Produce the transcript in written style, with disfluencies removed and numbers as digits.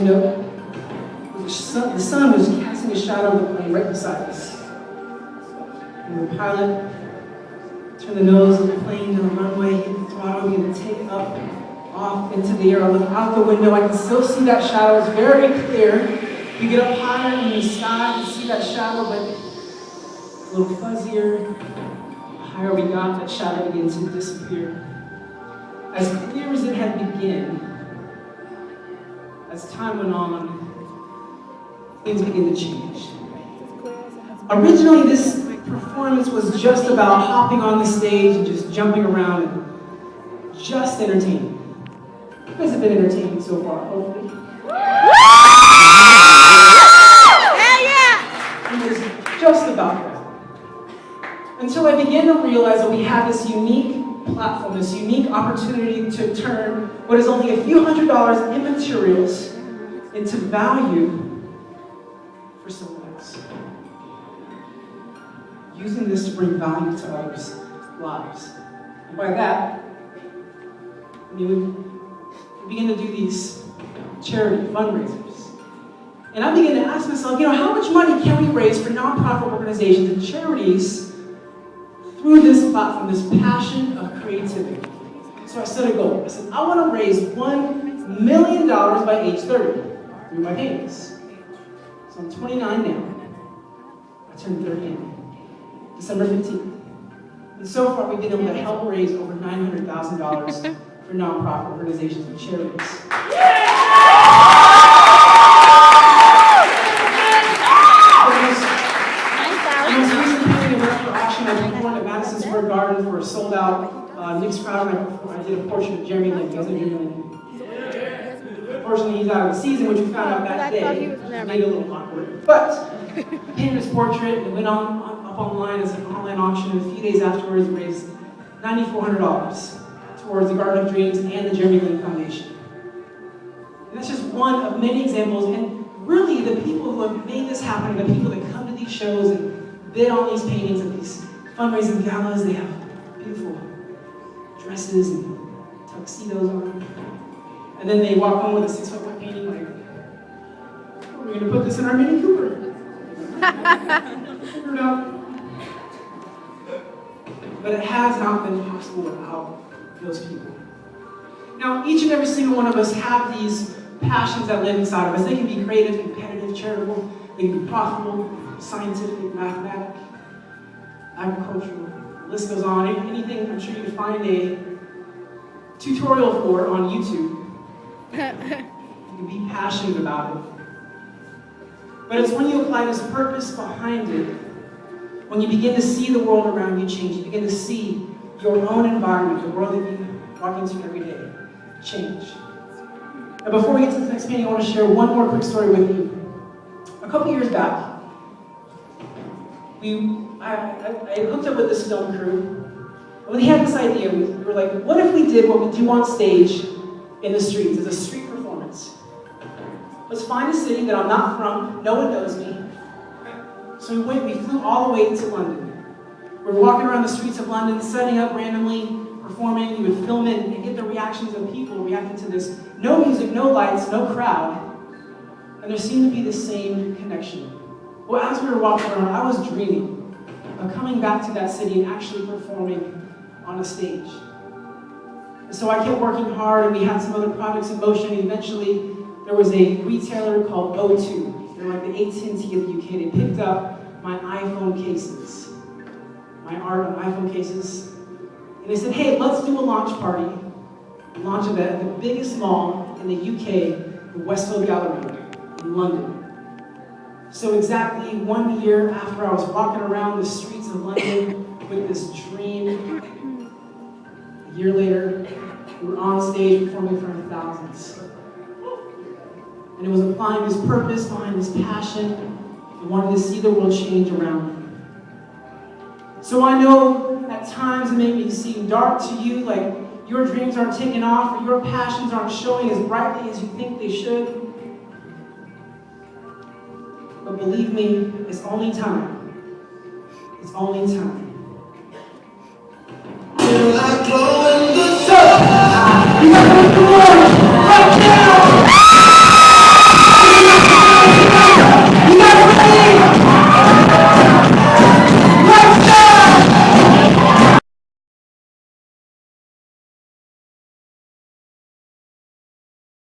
window. The sun was casting a shadow of the plane right beside us. And the pilot turned the nose of the plane to the runway, hit the throttle, began to take up, off into the air. I look out the window, I can still see that shadow. It's very clear. We get up higher in the sky, you see that shadow, but it's a little fuzzier. The higher we got, that shadow began to disappear. As clear as it had begun, as time went on, things began to change. Originally, this performance was just about hopping on the stage and just jumping around and just entertaining. You guys have been entertaining so far, hopefully. It was just about that. Until I began to realize that we had this unique platform, this unique opportunity to turn what is only a few $100s in materials into value for someone else. Using this to bring value to others' lives. And by that, I mean, we begin to do these charity fundraisers. And I began to ask myself, how much money can we raise for nonprofit organizations and charities through this platform, this passion of creativity? So I set a goal. I said, I want to raise $1 million by age 30 through my paintings. So I'm 29 now. I turned 30 in December 15th. And so far, we've been able to help raise over $900,000 for nonprofit organizations and charities. Square Garden for a sold-out Knicks crowd. I did a portrait of Jeremy Lin. You guys know Jeremy Lin? Unfortunately, he's out of the season, which we found out that day. It made it a little awkward. But I painted his portrait. It went up online as an online auction. And a few days afterwards, we raised $9,400 towards the Garden of Dreams and the Jeremy Lin Foundation. And that's just one of many examples. And really, the people who have made this happen, the people that come to these shows and bid on these paintings and these fundraising galas, they have beautiful dresses and tuxedos on. And then they walk home with a 6-foot painting like, we're going to put this in our Mini Cooper. Figure it out. But it has not been possible without those people. Now, each and every single one of us have these passions that live inside of us. They can be creative, competitive, charitable, they can be profitable, scientific, mathematic, agricultural, the list goes on. Anything I'm sure you can find a tutorial for on YouTube. You can be passionate about it. But it's when you apply this purpose behind it, when you begin to see the world around you change, you begin to see your own environment, the world that you walk into every day, change. Now before we get to the next painting, I want to share one more quick story with you. A couple years back, I hooked up with this film crew, and we had this idea. We were like, what if we did what we do on stage in the streets as a street performance? Let's find a city that I'm not from, no one knows me. So we flew all the way to London. We were walking around the streets of London, setting up randomly, performing. You would film it and get the reactions of people reacting to this. No music, no lights, no crowd. And there seemed to be the same connection. Well, as we were walking around, I was dreaming of coming back to that city and actually performing on a stage. And so I kept working hard, and we had some other projects in motion, and eventually there was a retailer called O2. They're like the AT&T of the UK. They picked up my iPhone cases, my art on iPhone cases, and they said, hey, let's do a launch party, a launch event at the biggest mall in the UK, the Westfield Gallery in London. So exactly 1 year after I was walking around the streets of London with this dream, a year later, we were on stage performing in front of thousands. And it was applying this purpose behind this passion and wanting to see the world change around me. So I know at times it may seem dark to you, like your dreams aren't taking off or your passions aren't showing as brightly as you think they should. But believe me, it's only time. It's only time. So, you got to put the world right now!